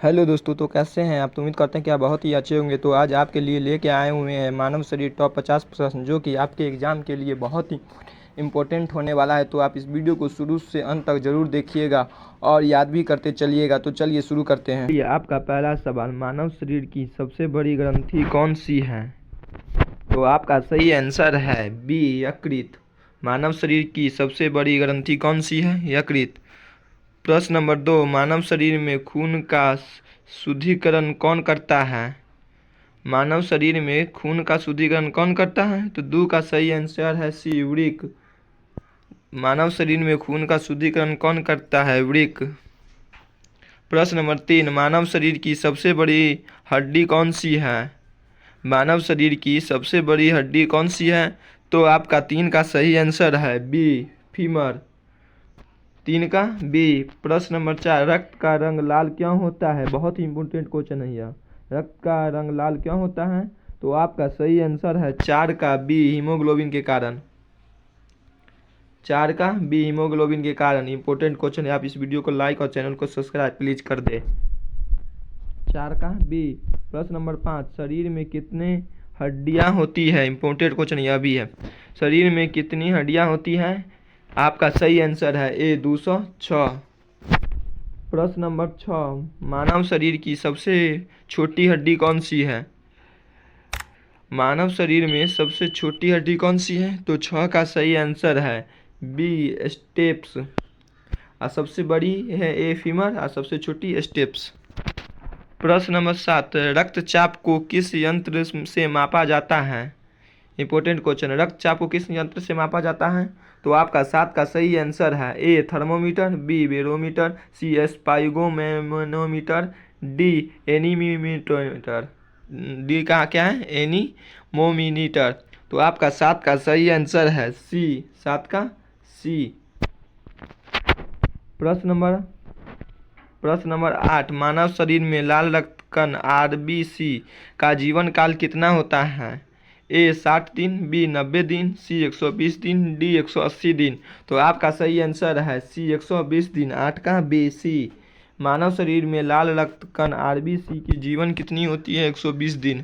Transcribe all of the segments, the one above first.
Hello दोस्तों, तो कैसे हैं आप। तो उम्मीद करते हैं कि आप बहुत ही अच्छे होंगे। तो आज आपके लिए लेके आए हुए हैं मानव शरीर टॉप 50 प्रश्न, जो कि आपके एग्ज़ाम के लिए बहुत ही इम्पोर्टेंट होने वाला है। तो आप इस वीडियो को शुरू से अंत तक ज़रूर देखिएगा और याद भी करते चलिएगा। तो चलिए शुरू करते हैं। आपका पहला सवाल, मानव शरीर की सबसे बड़ी ग्रंथि कौन सी है। तो आपका सही आंसर है बी, यकृत। मानव शरीर की सबसे बड़ी ग्रंथि कौन सी है, यकृत। प्रश्न नंबर 2, मानव शरीर में खून का शुद्धिकरण कौन करता है। मानव शरीर में खून का शुद्धिकरण कौन करता है। तो दो का सही आंसर है सी, वृक्क। मानव शरीर में खून का शुद्धिकरण कौन करता है, वृक्क। प्रश्न नंबर 3, मानव शरीर की सबसे बड़ी हड्डी कौन सी है। मानव शरीर की सबसे बड़ी हड्डी कौन सी है। तो आपका 3 का सही आंसर है बी, फीमर। 3 का बी। प्रश्न नंबर 4, रक्त का रंग लाल क्यों होता है। बहुत ही इंपॉर्टेंट क्वेश्चन है यह। रक्त का रंग लाल क्यों होता है। तो आपका सही आंसर है 4 का बी, हीमोग्लोबिन के कारण। 4 का बी, हीमोग्लोबिन के कारण। इंपॉर्टेंट क्वेश्चन है। आप इस वीडियो को लाइक और चैनल को सब्सक्राइब प्लीज कर दे। 4 का बी। प्रश्न नंबर 5, शरीर में कितने हड्डियां होती है। इंपॉर्टेंट क्वेश्चन यह भी है। शरीर में कितनी हड्डियां होती हैं। आपका सही आंसर है ए, 206। प्रश्न नंबर 6, मानव शरीर की सबसे छोटी हड्डी कौन सी है। मानव शरीर में सबसे छोटी हड्डी कौन सी है। तो 6 का सही आंसर है बी, स्टेप्स। और सबसे बड़ी है ए, फीमर। और सबसे छोटी स्टेप्स। प्रश्न नंबर 7, रक्तचाप को किस यंत्र से मापा जाता है। इंपॉर्टेंट क्वेश्चन, रक्तचाप को किस यंत्र से मापा जाता है। तो आपका 7 का सही आंसर है A, thermometer. B, barometer. C, sphygmomanometer. D, anemometer. D का क्या है, एनीमोमीटर। तो आपका 7 का सही आंसर है सी, 7 का सी। प्रश्न नंबर 8, मानव शरीर में लाल रक्त कण आरबीसी का जीवन काल कितना होता है। ए, 60 दिन। बी, 90 दिन। सी, 120 दिन। डी, 180 दिन। तो आपका सही आंसर है सी, 120 दिन। 8 का बी, सी। मानव शरीर में लाल रक्त कण आरबीसी की जीवन कितनी होती है, 120 दिन।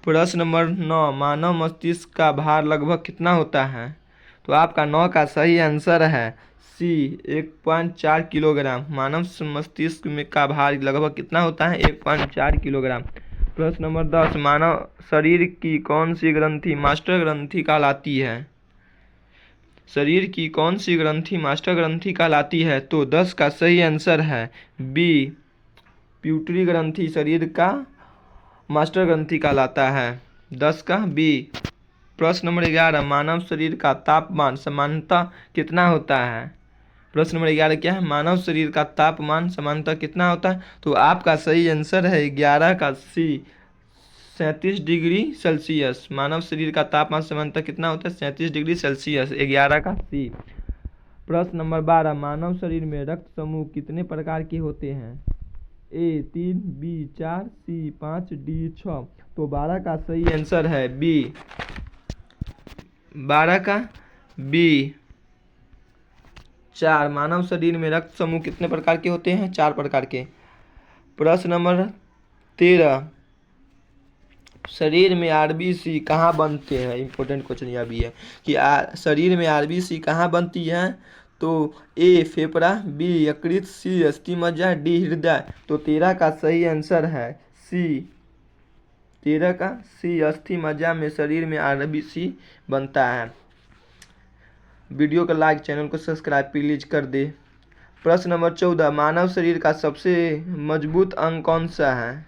प्रश्न नंबर 9, मानव मस्तिष्क का भार लगभग कितना होता है। तो आपका 9 का सही आंसर है सी, 1.4 किलोग्राम। मानव मस्तिष्क में का भार लगभग कितना होता है, 1.4 किलोग्राम। प्रश्न नंबर 10, मानव शरीर की कौन सी ग्रंथि मास्टर ग्रंथि कहलाती है। शरीर की कौन सी ग्रंथि मास्टर ग्रंथि कहलाती है। तो 10 का सही आंसर है बी, प्यूटरी ग्रंथि शरीर का मास्टर ग्रंथि कहलाता है। 10 का बी। प्रश्न नंबर 11, मानव शरीर का तापमान सामान्यतः कितना होता है। प्रश्न नंबर 11 क्या है, मानव शरीर का तापमान सामान्यतः कितना होता है। तो आपका सही आंसर है 11 का सी, 37 डिग्री सेल्सियस। मानव शरीर का तापमान सामान्यतः कितना होता है, 37 डिग्री सेल्सियस। 11 का सी। प्रश्न नंबर 12, मानव शरीर में रक्त समूह कितने प्रकार के होते हैं। ए, 3। बी, 4। सी, 5। डी, 6। तो 12 का सही आंसर है बी, 12 का बी, 4। मानव शरीर में रक्त समूह कितने प्रकार के होते हैं, 4 प्रकार के। प्रश्न नंबर 13, शरीर में आरबीसी कहाँ बनते हैं। इंपॉर्टेंट क्वेश्चन यह भी है कि शरीर में आरबीसी कहाँ बनती है। तो ए, फेफड़ा। बी, यकृत। सी, अस्थि मज्जा। डी, हृदय। तो 13 का सही आंसर है सी, 13 का सी, अस्थि मज्जा में शरीर में आरबीसी बनता है। वीडियो को लाइक, चैनल को सब्सक्राइब प्लीज कर दे। प्रश्न नंबर 14, मानव शरीर का सबसे मजबूत अंग कौन सा है।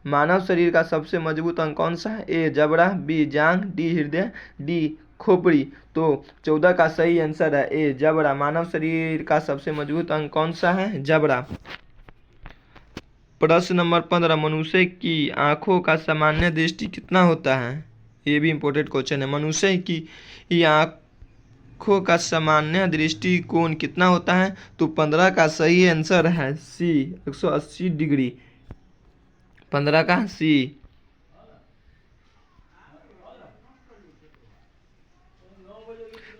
मानव शरीर का सबसे मजबूत अंग कौन सा है। ए, जबड़ा। बी, जांग। डी, हृदय। डी, खोपड़ी। तो 14 का सही आंसर है ए, जबड़ा। मानव शरीर का सबसे मजबूत अंग कौन सा है, जबड़ा। प्रश्न नंबर 15, मनुष्य की आंखों का सामान्य दृष्टि कितना होता है। ये भी इंपॉर्टेंट क्वेश्चन है। मनुष्य की आंखों का सामान्य दृष्टिकोण कितना होता है। तो 15 का सही आंसर है सी, 180 डिग्री। 15 का सी।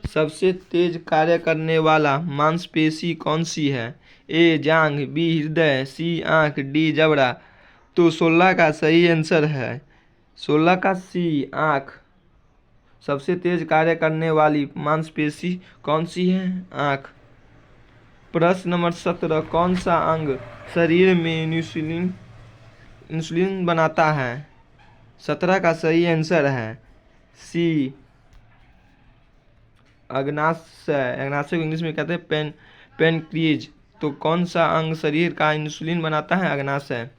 सबसे तेज कार्य करने वाला मांसपेशी कौन सी है। ए जांघ, बी हृदय, सी आँख, डी जबड़ा। तो 16 का सही आंसर है 16 का सी आँख। सबसे तेज कार्य करने वाली मांसपेशी कौन सी है? आँख। प्रश्न नंबर 17, कौन सा अंग शरीर में इंसुलिन बनाता है? 17 का सही आंसर है सी अग्नाशय। अग्नाशय को इंग्लिश में कहते हैं पेनक्रिएज। तो कौन सा अंग शरीर का इंसुलिन बनाता है? अग्नाशय।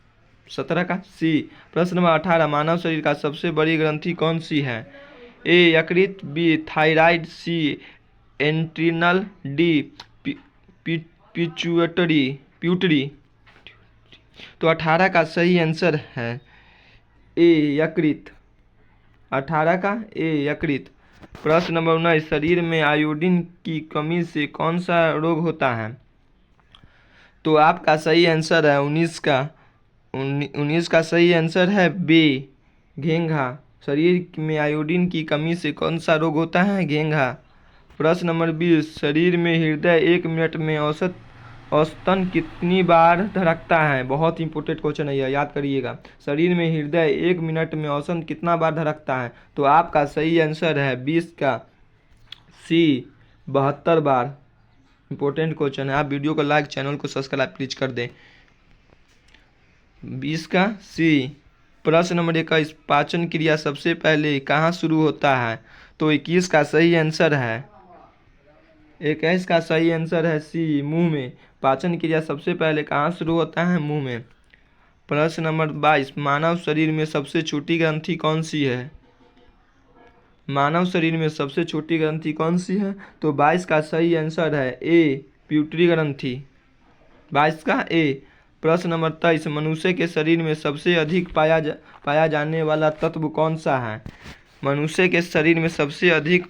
17 का सी। प्रश्न नंबर 18, मानव शरीर का सबसे बड़ी ग्रंथि कौन सी है? ए यकृत, बी थायराइड, सी एड्रिनल, डी पिट्यूटरी। तो 18 का सही आंसर है ए यकृत। 18 का ए यकृत। प्रश्न नंबर 19, शरीर में आयोडीन की कमी से कौन सा रोग होता है? तो आपका सही आंसर है 19 का सही आंसर है बी घेंघा। शरीर में आयोडीन की कमी से कौन सा रोग होता है? घेंघा। प्रश्न नंबर 20, शरीर में हृदय 1 मिनट में औसतन कितनी बार धड़कता है? बहुत इंपॉर्टेंट क्वेश्चन है, याद करिएगा। शरीर में हृदय 1 मिनट में औसतन कितना बार धड़कता है? तो आपका सही आंसर है 20 का सी 72 बार। इंपॉर्टेंट क्वेश्चन है। आप वीडियो को लाइक, चैनल को सब्सक्राइब प्लीज कर दें। 20 का सी। प्रश्न नंबर 21, पाचन क्रिया सबसे पहले कहाँ शुरू होता है? तो 21 का सही आंसर है 21 का सही आंसर है सी मुंह में। पाचन क्रिया सबसे पहले कहाँ शुरू होता है? मुंह में। प्रश्न नंबर 22, मानव शरीर में सबसे छोटी ग्रंथि कौन सी है? मानव शरीर में सबसे छोटी ग्रंथि कौन सी है? तो 22 का सही आंसर है ए पिट्यूटरी ग्रंथि। 22 का ए। प्रश्न नंबर 23, मनुष्य के शरीर में सबसे अधिक पाया जाने वाला तत्व कौन सा है? मनुष्य के शरीर में सबसे अधिक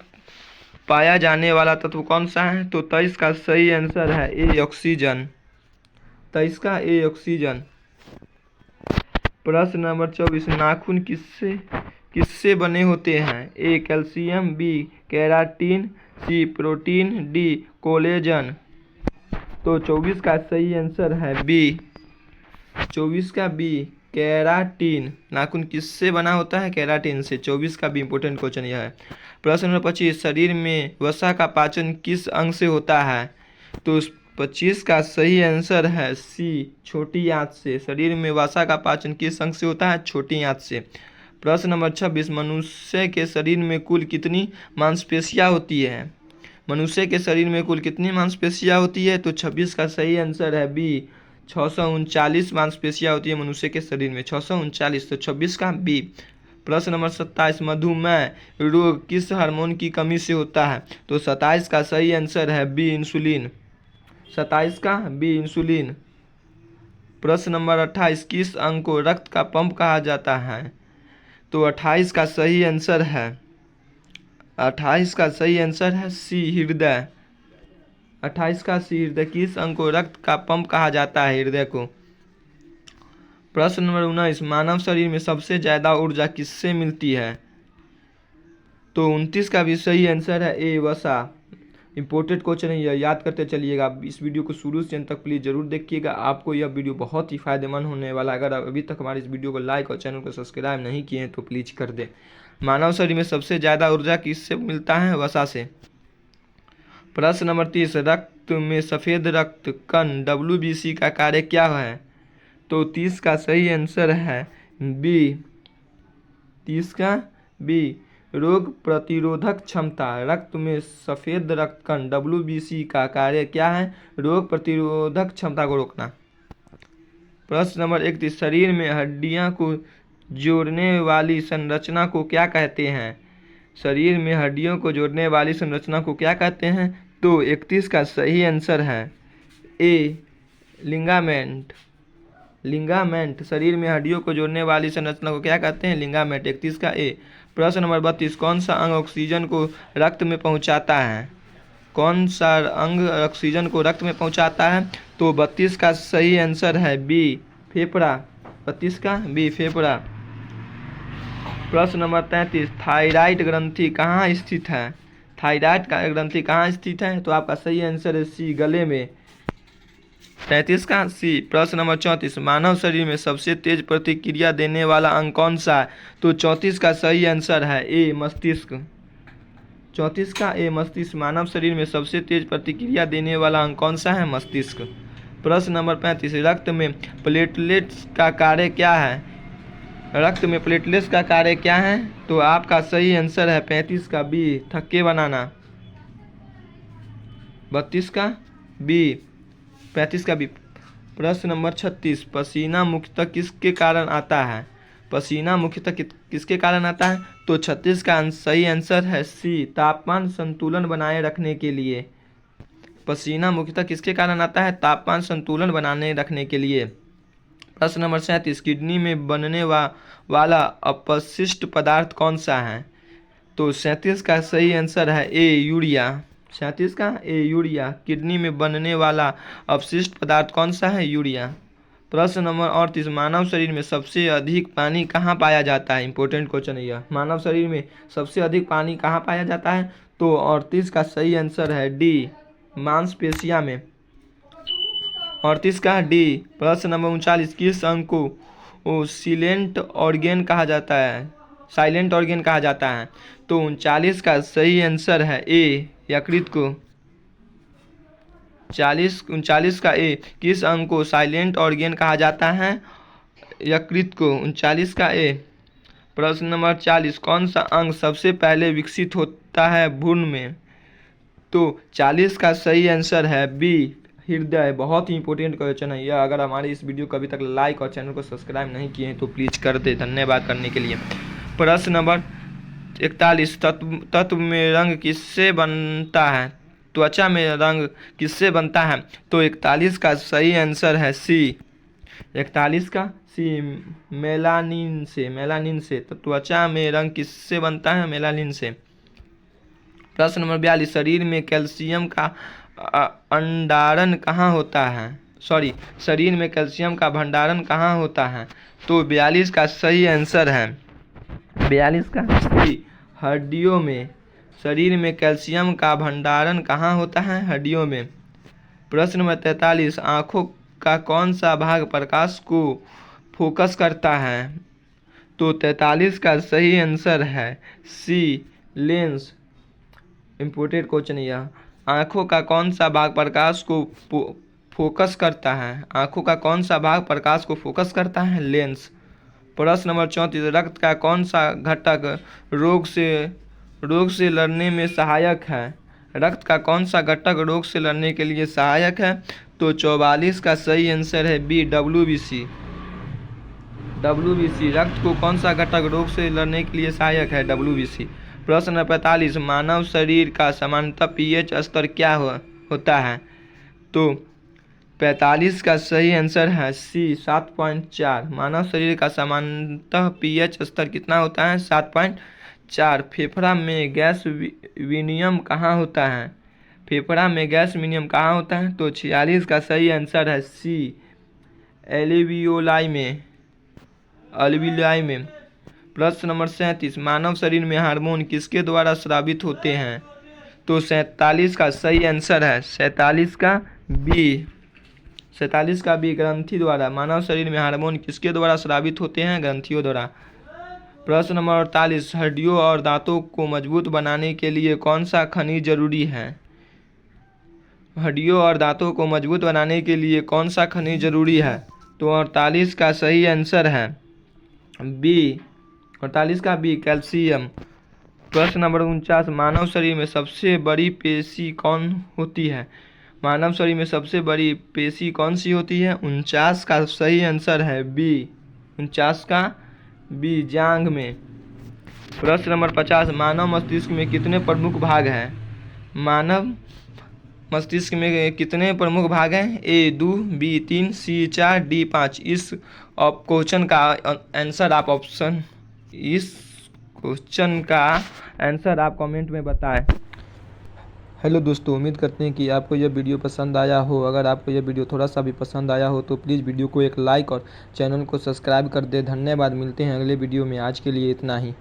पाया जाने वाला तत्व कौन सा है? तो 23 का सही आंसर है ए ऑक्सीजन। 23 का ए ऑक्सीजन। प्रश्न नंबर 24, नाखून किससे बने होते हैं? A calcium, B keratin, C protein, D collagen. तो 24 का सही आंसर है बी। 24 का बी केराटिन। नाखून किससे बना होता है? केराटिन से। 24 का भी इंपॉर्टेंट क्वेश्चन यह है। प्रश्न नंबर 25, शरीर में वसा का पाचन किस अंग से होता है? तो 25 का सही आंसर है सी छोटी आंत से। शरीर में वसा का पाचन किस अंग से होता है? छोटी आंत से। प्रश्न नंबर 26, मनुष्य के शरीर में कुल कितनी मांसपेशियां होती है? मनुष्य के शरीर में कुल कितनी मांसपेशियां होती है? तो 26 का सही आंसर है बी 639 मांसपेशियां होती है मनुष्य के शरीर में। 639। तो 26 का बी। प्रश्न नंबर 27, मधुमेह रोग किस हार्मोन की कमी से होता है? तो 27 का सही आंसर है बी इंसुलिन। 27 का बी इंसुलिन। प्रश्न नंबर 28, किस अंग को रक्त का पंप कहा जाता है? तो 28 का सही आंसर है 28 का सही आंसर है सी हृदय। 28 का सी हृदय। किस अंग को रक्त का पंप कहा जाता है? हृदय को। प्रश्न नंबर 19, मानव शरीर में सबसे ज्यादा ऊर्जा किससे मिलती है? तो 29 का भी सही आंसर है ए वसा। इंपॉर्टेंट क्वेश्चन है, यह याद करते चलिएगा। इस वीडियो को शुरू से अंत तक प्लीज़ जरूर देखिएगा। आपको यह वीडियो बहुत ही फायदेमंद होने वाला है। अगर अभी तक हमारे इस वीडियो को लाइक और चैनल को सब्सक्राइब नहीं किए हैं तो प्लीज़ कर दें। मानव शरीर में सबसे ज़्यादा ऊर्जा किससे मिलता है? वसा से। प्रश्न नंबर 30, रक्त में सफ़ेद रक्त कण WBC का कार्य क्या है? तो 30 का सही आंसर है बी। 30 का बी रोग प्रतिरोधक क्षमता। रक्त में सफ़ेद रक्त कण WBC का कार्य क्या है? रोग प्रतिरोधक क्षमता को रोकना। प्रश्न नंबर 31, शरीर में हड्डियां को जोड़ने वाली संरचना को क्या कहते हैं? शरीर में हड्डियों को जोड़ने वाली संरचना को क्या कहते हैं? तो 31 का सही आंसर है ए लिगामेंट। लिगामेंट। शरीर में हड्डियों को जोड़ने वाली संरचना को क्या कहते हैं? लिगामेंट। 31 का ए। प्रश्न नंबर 32, कौन सा अंग ऑक्सीजन को रक्त में पहुंचाता है? कौन सा अंग ऑक्सीजन को रक्त में पहुंचाता है? तो 32 का सही आंसर है बी फेफड़ा। 32 का बी फेफड़ा। प्रश्न नंबर 33, थायराइड ग्रंथि कहाँ स्थित है? थायराइड का ग्रंथि कहाँ स्थित है? तो आपका सही आंसर है सी गले में। 33 का सी। प्रश्न नंबर 34, मानव शरीर में सबसे तेज प्रतिक्रिया देने वाला अंग कौन सा है? तो 34 का सही आंसर है ए मस्तिष्क। 34 का ए मस्तिष्क। मानव शरीर में सबसे तेज प्रतिक्रिया देने वाला अंग कौन सा है? मस्तिष्क। प्रश्न नंबर 35, रक्त में प्लेटलेट्स का कार्य क्या है? रक्त में प्लेटलेट्स का कार्य क्या है? तो आपका सही आंसर है 35 का बी, थक्के बनाना। 32 का बी, 35 का बी। प्रश्न नंबर 36, पसीना मुख्यतः किसके कारण आता है? पसीना मुख्यतः किसके कारण आता है? तो 36 का सही आंसर है सी, तापमान संतुलन बनाए रखने के लिए। पसीना मुख्यतः किसके कारण आता है? तापमान संतुलन बनाने रखने के लिए। प्रश्न नंबर 37, किडनी में बनने वाला अपशिष्ट पदार्थ कौन सा है? तो 37 का सही आंसर है ए यूरिया। 37 का ए यूरिया। किडनी में बनने वाला अपशिष्ट पदार्थ कौन सा है? यूरिया। प्रश्न नंबर 38, मानव शरीर में सबसे अधिक पानी कहाँ पाया जाता है? इंपॉर्टेंट क्वेश्चन है यह। मानव शरीर में सबसे अधिक पानी कहाँ पाया जाता है? तो 38 का सही आंसर है डी, मांसपेशियों में। 38 का डी। प्रश्न नंबर 39, किस अंग को साइलेंट ऑर्गेन कहा जाता है? साइलेंट ऑर्गेन कहा जाता है? तो 39 का सही आंसर है ए, यकृत को। 39 का ए। किस अंग को साइलेंट ऑर्गेन कहा जाता है? यकृत को। 39 का ए। प्रश्न नंबर 40, कौन सा अंग सबसे पहले विकसित होता है भ्रूण में? तो 40 का सही आंसर है बी, हृदय। बहुत ही इंपॉर्टेंट क्वेश्चन है यह। अगर हमारे इस वीडियो को अभी तक लाइक और चैनल को सब्सक्राइब नहीं किए हैं तो प्लीज़ कर दे। धन्यवाद करने के लिए। प्रश्न नंबर 41, तत्व में रंग किससे बनता है? त्वचा में रंग किससे बनता है? तो 41 का सही आंसर है सी, 41 का सी, मेलानिन से। मेलानिन से। तो त्वचा में रंग किससे बनता है? मेलानिन से। प्रश्न नंबर 42, शरीर में कैल्शियम का भंडारण कहाँ होता है? शरीर में कैल्शियम का भंडारण कहाँ होता है? तो 42 का सही आंसर है 42 का सी, हड्डियों में। शरीर में कैल्शियम का भंडारण कहाँ होता है? हड्डियों में। प्रश्न नंबर 43, आँखों का कौन सा भाग प्रकाश को फोकस करता है? तो 43 का सही आंसर है सी, लेंस। इम्पोर्टेंट क्वेश्चन यह। आँखों का कौन सा भाग प्रकाश को फोकस करता है? आँखों का कौन सा भाग प्रकाश को फोकस करता है? लेंस। प्रश्न नंबर 34, रक्त का कौन सा घटक रोग से लड़ने में सहायक है? रक्त का कौन सा घटक रोग से लड़ने के लिए सहायक है? तो 44 का सही आंसर है बी, WBC। WBC। रक्त को कौन सा घटक रोग से लड़ने के लिए सहायक है? WBC। प्रश्न नंबर 45, मानव शरीर का सामान्यतः pH स्तर क्या होता है? तो 45 का सही आंसर है सी, 7.4। मानव शरीर का सामान्यतः pH स्तर कितना होता है? 7.4। फेफड़ा में गैस विनिमय कहाँ होता है? फेफड़ा में गैस विनिमय कहाँ होता है? तो 46 का सही आंसर है सी, एल्वियोलाई में। अल्वियोलाई में। प्रश्न नंबर 37, मानव शरीर में हार्मोन किसके द्वारा स्रावित होते हैं? तो 47 का सही आंसर है 47 का बी, 47 का बी, ग्रंथि द्वारा। मानव शरीर में हार्मोन किसके द्वारा स्रावित होते हैं? ग्रंथियों द्वारा। प्रश्न नंबर 48, हड्डियों और दांतों को मजबूत बनाने के लिए कौन सा खनिज जरूरी है? हड्डियों और दांतों को मजबूत बनाने के लिए कौन सा खनिज जरूरी है? तो 48 का सही आंसर है बी, 48 का बी, कैल्शियम। प्रश्न नंबर 49, मानव शरीर में सबसे बड़ी पेशी कौन होती है? मानव शरीर में सबसे बड़ी पेशी कौन सी होती है? 49 का सही आंसर है बी, 49 का बी, जांघ में। प्रश्न नंबर 50, मानव मस्तिष्क में कितने प्रमुख भाग हैं? मानव मस्तिष्क में कितने प्रमुख भाग हैं? ए 2, बी 3, सी 4, डी 5। इस क्वेश्चन का आंसर आप कमेंट में बताएं। हेलो दोस्तों, उम्मीद करते हैं कि आपको यह वीडियो पसंद आया हो। अगर आपको यह वीडियो थोड़ा सा भी पसंद आया हो तो प्लीज़ वीडियो को एक लाइक और चैनल को सब्सक्राइब कर दें। धन्यवाद। मिलते हैं अगले वीडियो में। आज के लिए इतना ही।